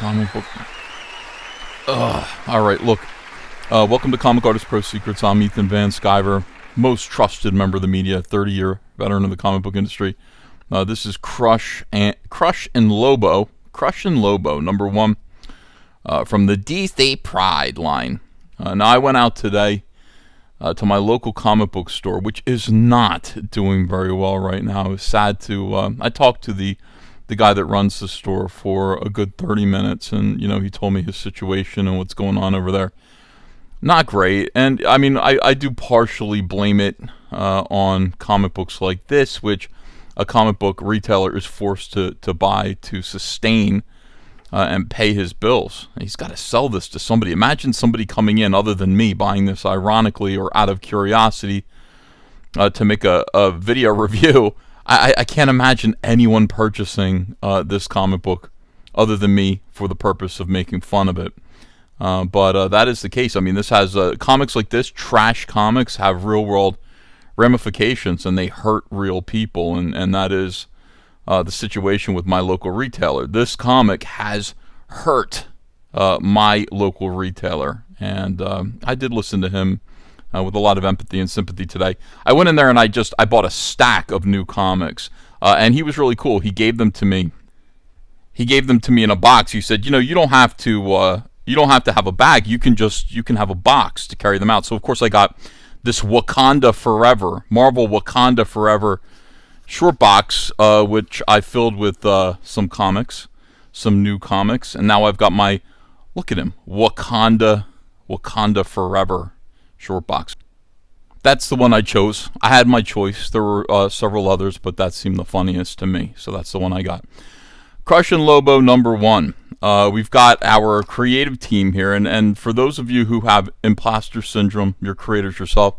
Comic book. All right, look. Welcome to Comic Artist Pro Secrets. I'm Ethan Van Sciver, most trusted member of the media, 30-year veteran of the comic book industry. This is Crush and Lobo. Crush and Lobo, number one, from the DC Pride line. Now, I went out today to my local comic book store, which is not doing very well right now. I was sad to... I talked to the guy that runs the store for a good 30 minutes, and, he told me his situation and what's going on over there. Not great. And, I mean, I do partially blame it on comic books like this, which a comic book retailer is forced to buy to sustain and pay his bills. He's got to sell this to somebody. Imagine somebody coming in other than me buying this ironically or out of curiosity to make a video review. I can't imagine anyone purchasing this comic book other than me for the purpose of making fun of it. But that is the case. I mean, this has comics like this, trash comics, have real-world ramifications, and they hurt real people, and that is the situation with my local retailer. This comic has hurt my local retailer, and I did listen to him with a lot of empathy and sympathy today. I went in there and I bought a stack of new comics, and he was really cool. He gave them to me. He gave them to me in a box. He said, you don't have to have a bag. You can have a box to carry them out. So of course I got this Wakanda Forever, Marvel Wakanda Forever short box, which I filled with some comics, some new comics, and now I've got my, look at him, Wakanda Forever short box. That's the one I chose. I had my choice. There were several others, but that seemed the funniest to me, so that's the one I got. Crush and Lobo number one. We've got our creative team here, and for those of you who have imposter syndrome, you're creators yourself,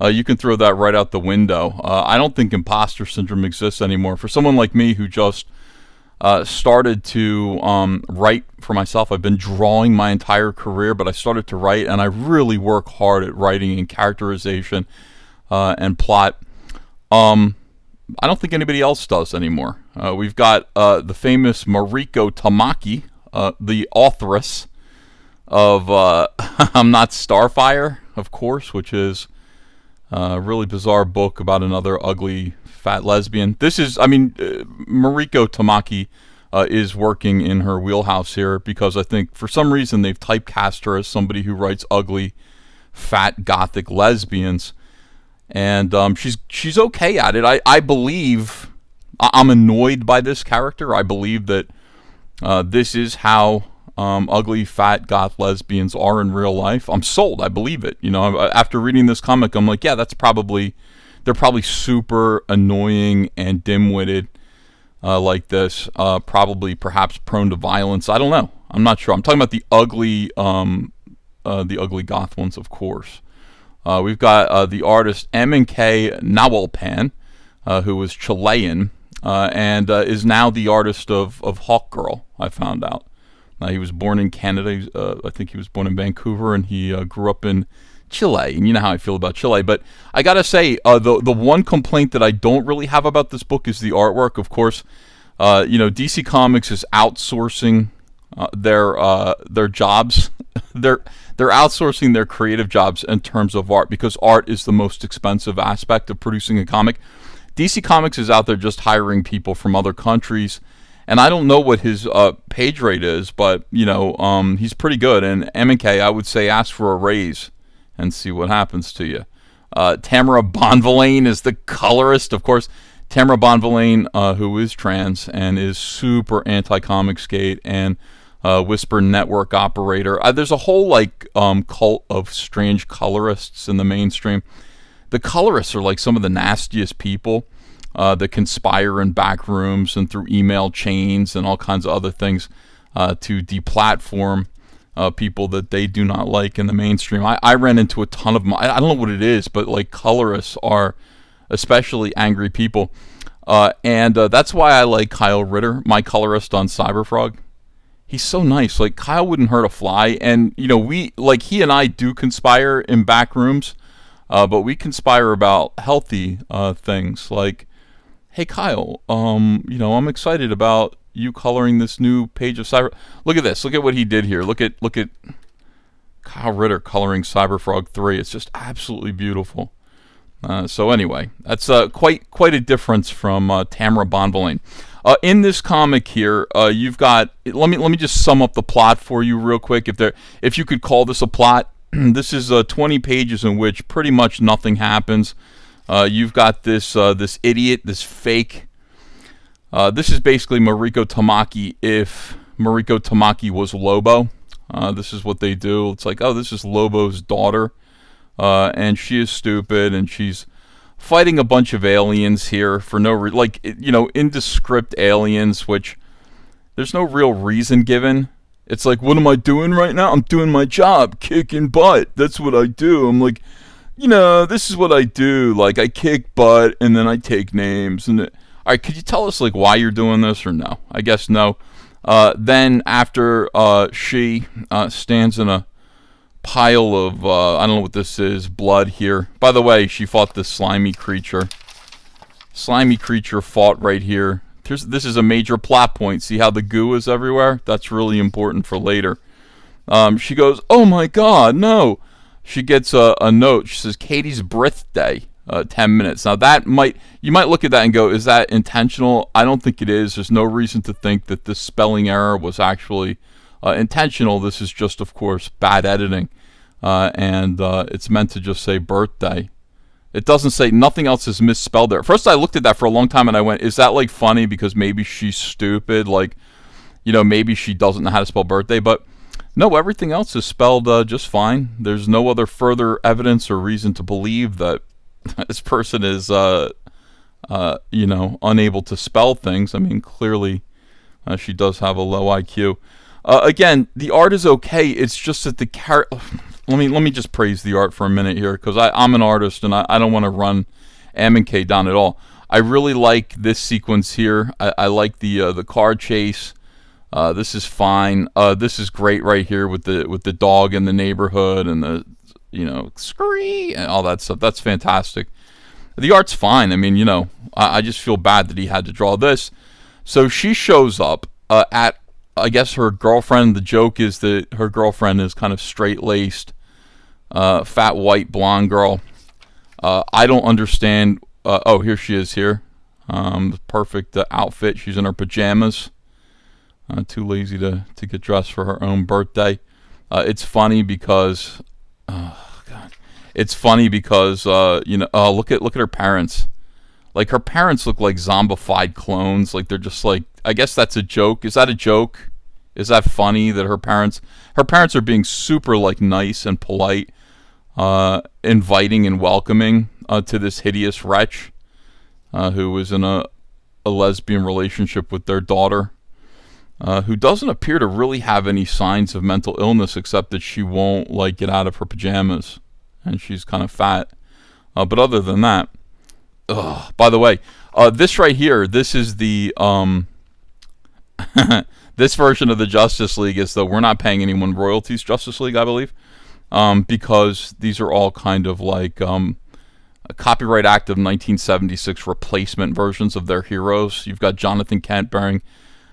you can throw that right out the window. I don't think imposter syndrome exists anymore. For someone like me who just started to write for myself, I've been drawing my entire career, but I started to write, and I really work hard at writing and characterization and plot. I don't think anybody else does anymore. We've got the famous Mariko Tamaki, the authoress of I'm Not Starfire, of course, which is a really bizarre book about another ugly fat lesbian. Mariko Tamaki is working in her wheelhouse here because I think for some reason they've typecast her as somebody who writes ugly, fat, gothic lesbians. And she's okay at it. I believe, I'm annoyed by this character. I believe that this is how ugly, fat, goth lesbians are in real life. I'm sold. I believe it. After reading this comic, I'm like, yeah, they're probably super annoying and dim-witted like this. Probably, perhaps prone to violence. I don't know. I'm not sure. I'm talking about the ugly goth ones, of course. We've got the artist M&K Nawalpan, who was Chilean, and is now the artist of Hawkgirl, I found out. He was born in Canada. I think he was born in Vancouver, and he grew up in Chile. And you know how I feel about Chile. But I got to say, the one complaint that I don't really have about this book is the artwork. Of course, DC Comics is outsourcing their jobs. They're outsourcing their creative jobs in terms of art because art is the most expensive aspect of producing a comic. DC Comics is out there just hiring people from other countries, and I don't know what his page rate is, but he's pretty good. And M&K, I would say, ask for a raise and see what happens to you. Tamara Bonvillain is the colorist, of course. Tamara Bonvillain, who is trans and is super anti-Comicsgate and Whisper Network operator. There's a whole cult of strange colorists in the mainstream. The colorists are like some of the nastiest people that conspire in back rooms and through email chains and all kinds of other things to deplatform people that they do not like in the mainstream. I ran into a ton of them. I don't know what it is, but colorists are especially angry people. And that's why I like Kyle Ritter, my colorist on Cyberfrog. He's so nice. Kyle wouldn't hurt a fly, and he and I do conspire in back rooms, but we conspire about healthy things. Hey Kyle, I'm excited about you coloring this new page of Cyber. Look at this. Look at what he did here. Look at Kyle Ritter coloring Cyberfrog 3. It's just absolutely beautiful. So anyway, that's quite a difference from Tamara Bonvillain. In this comic here, you've got. Let me just sum up the plot for you real quick. If you could call this a plot, this is 20 pages in which pretty much nothing happens. You've got this idiot, this fake. This is basically Mariko Tamaki if Mariko Tamaki was Lobo. This is what they do. It's like, oh, this is Lobo's daughter, and she is stupid, and she's fighting a bunch of aliens here for no reason, like, indescript aliens, which there's no real reason given. It's like, what am I doing right now? I'm doing my job, kicking butt. That's what I do. I'm like, this is what I do. Like, I kick butt, and then I take names. And all right, could you tell us, like, why you're doing this, or no? I guess no. Then after she stands in a pile of, I don't know what this is, blood here. By the way, she fought this slimy creature. Slimy creature fought right here. This is a major plot point. See how the goo is everywhere? That's really important for later. She goes, oh my god, no. She gets a note. She says, Katie's birthday, 10 minutes. Now you might look at that and go, is that intentional? I don't think it is. There's no reason to think that this spelling error was actually intentional. This is just, of course, bad editing. And it's meant to just say birthday. It doesn't say, nothing else is misspelled there. First, I looked at that for a long time and I went, is that like funny because maybe she's stupid? Like, maybe she doesn't know how to spell birthday. But no, everything else is spelled just fine. There's no other further evidence or reason to believe that this person is, unable to spell things. I mean, clearly she does have a low IQ. Again, the art is okay. It's just that the character... Let me just praise the art for a minute here, because I'm an artist and I don't want to run K down at all. I really like this sequence here. I like the car chase. This is fine. This is great right here with the dog in the neighborhood and the scurry and all that stuff. That's fantastic. The art's fine. I mean, I just feel bad that he had to draw this. So she shows up at, I guess, her girlfriend. The joke is that her girlfriend is kind of straight-laced, fat, white, blonde girl. I don't understand. Oh, here she is here. The perfect outfit. She's in her pajamas. Too lazy to get dressed for her own birthday. It's funny because... Oh, God. It's funny because, look at her parents. Like, her parents look like zombified clones. Like, they're just like... I guess that's a joke. Is that a joke? Is that funny that her parents are being super, like, nice and polite, inviting and welcoming to this hideous wretch who is in a lesbian relationship with their daughter, who doesn't appear to really have any signs of mental illness except that she won't, like, get out of her pajamas, and she's kind of fat. But other than that, by the way, this right here, this is the this version of the Justice League is that we're not paying anyone royalties, Justice League, I believe, because these are all kind of like a Copyright Act of 1976 replacement versions of their heroes. You've got Jonathan Kent bearing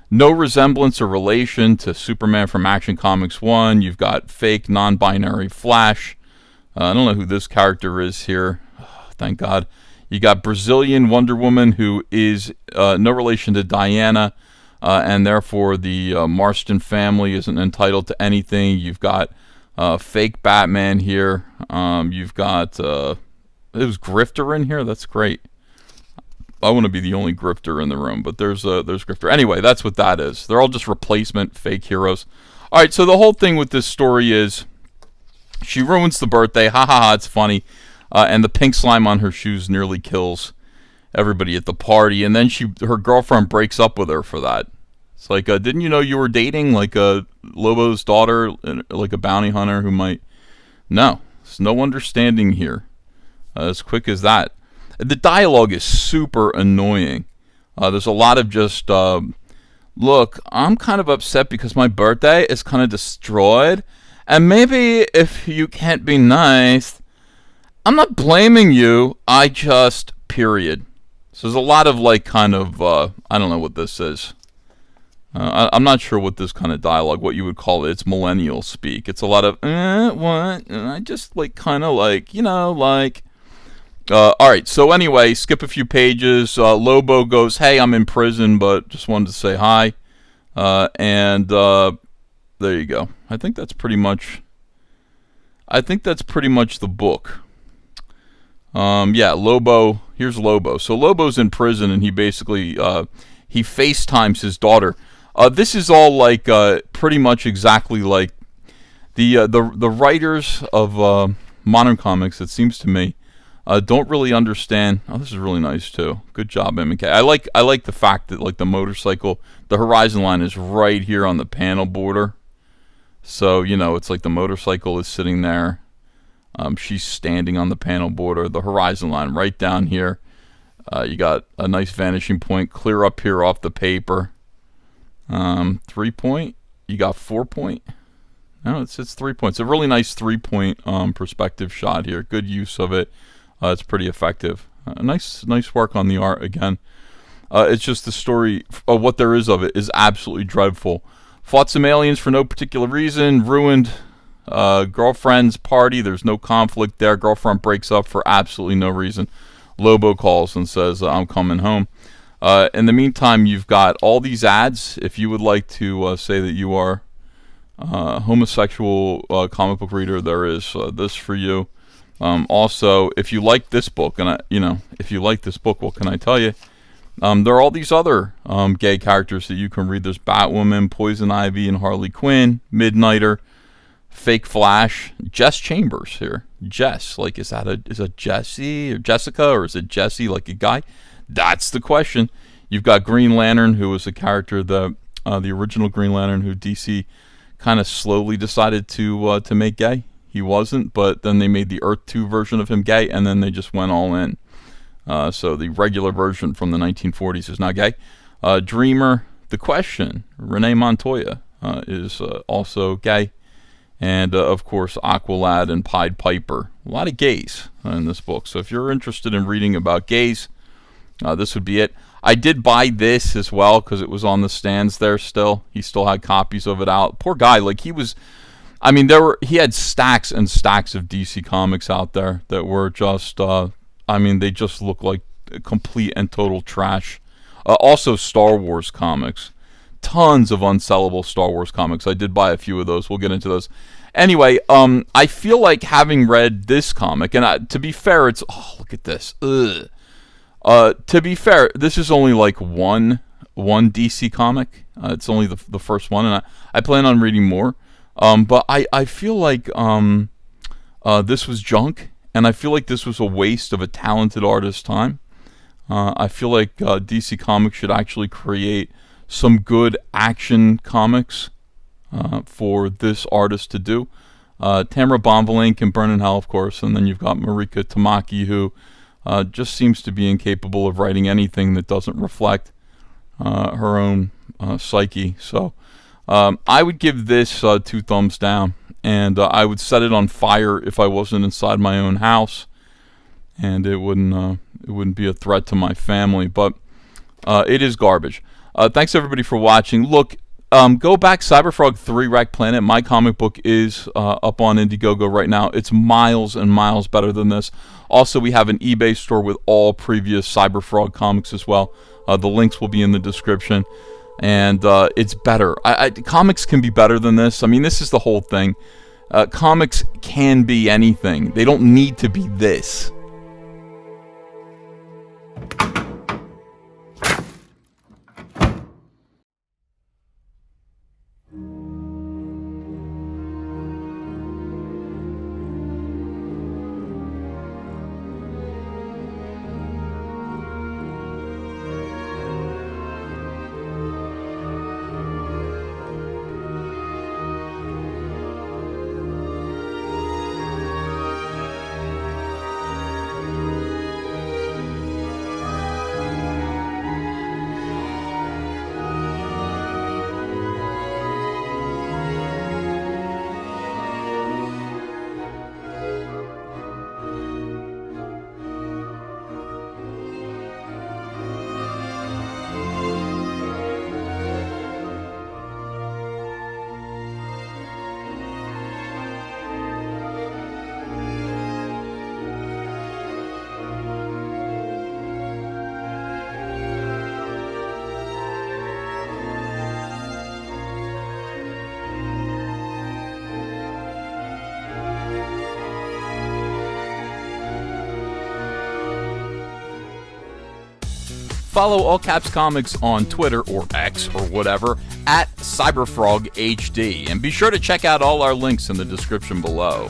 no resemblance or relation to Superman from Action Comics 1. You've got fake non-binary Flash. I don't know who this character is here. Oh, thank God. You got Brazilian Wonder Woman, who is no relation to Diana, and therefore the Marston family isn't entitled to anything. You've got fake Batman here. You've got... there's Grifter in here? That's great. I want to be the only Grifter in the room, but there's Grifter. Anyway, that's what that is. They're all just replacement fake heroes. All right, so the whole thing with this story is she ruins the birthday. Ha ha ha, it's funny. And the pink slime on her shoes nearly kills everybody at the party. And then her girlfriend breaks up with her for that. It's like, didn't you know you were dating like Lobo's daughter, like a bounty hunter who might... No, there's no understanding here. As quick as that. The dialogue is super annoying. There's a lot of just, look, I'm kind of upset because my birthday is kind of destroyed. And maybe if you can't be nice, I'm not blaming you. I just, period. So there's a lot of like kind of, I don't know what this is. I'm not sure what this kind of dialogue, what you would call it. It's millennial speak. It's a lot of, what? I just like kind of like, like. All right, so anyway, skip a few pages. Lobo goes, hey, I'm in prison, but just wanted to say hi. And there you go. I think that's pretty much the book. Yeah, Lobo. Here's Lobo. So Lobo's in prison, and he basically he FaceTimes his daughter. This is all like pretty much exactly like the writers of modern comics. It seems to me don't really understand. Oh, this is really nice too. Good job, M&K. I like the fact that like the motorcycle, the horizon line is right here on the panel border. So it's like the motorcycle is sitting there. She's standing on the panel border. The horizon line right down here. You got a nice vanishing point clear up here off the paper. 3 point. You got 4 point. No, it's 3 points. A really nice 3 point perspective shot here. Good use of it. It's pretty effective. Nice work on the art again. It's just the story of what there is of it is absolutely dreadful. Fought some aliens for no particular reason. Ruined girlfriend's party. There's no conflict there. Girlfriend breaks up for absolutely no reason. Lobo calls and says, I'm coming home. In the meantime, you've got all these ads. If you would like to say that you are a homosexual comic book reader, there is this for you. Also, if you like this book, and if you like this book, what can I tell you? There are all these other gay characters that you can read. There's Batwoman, Poison Ivy, and Harley Quinn, Midnighter, Fake Flash, Jess Chambers here. Jess, like is that Jesse or Jessica, or is it Jesse, like a guy? That's the question. You've got Green Lantern, who was a character that the original Green Lantern, who DC kind of slowly decided to make gay. He wasn't, but then they made the Earth 2 version of him gay, and then they just went all in. So the regular version from the 1940s is not gay. Dreamer, The Question, Renee Montoya is also gay. And, of course, Aqualad and Pied Piper. A lot of gays in this book. So if you're interested in reading about gays, this would be it. I did buy this as well because it was on the stands there still. He still had copies of it out. Poor guy. Like, he had stacks and stacks of DC comics out there that were just, they just look like complete and total trash. Also, Star Wars comics. Tons of unsellable Star Wars comics. I did buy a few of those. We'll get into those. Anyway, I feel like having read this comic, and to be fair, it's... Oh, look at this. Ugh. To be fair, this is only like one DC comic. It's only the first one, and I plan on reading more. But I feel like this was junk, and I feel like this was a waste of a talented artist's time. I feel like DC Comics should actually create some good action comics for this artist to do. Tamara Bonvillain can burn in hell, of course, and then you've got Marika Tamaki, who just seems to be incapable of writing anything that doesn't reflect her own psyche. So I would give this 2 thumbs down, and I would set it on fire if I wasn't inside my own house, and it wouldn't be a threat to my family. But it is garbage. Thanks everybody for watching. Look, go back, Cyberfrog 3 Rack Planet. My comic book is up on Indiegogo right now. It's miles and miles better than this. Also, we have an eBay store with all previous Cyberfrog comics as well. The links will be in the description. And it's better. Comics can be better than this. I mean, this is the whole thing. Comics can be anything. They don't need to be this. Follow All Caps Comics on Twitter or X or whatever at CyberFrogHD. And be sure to check out all our links in the description below.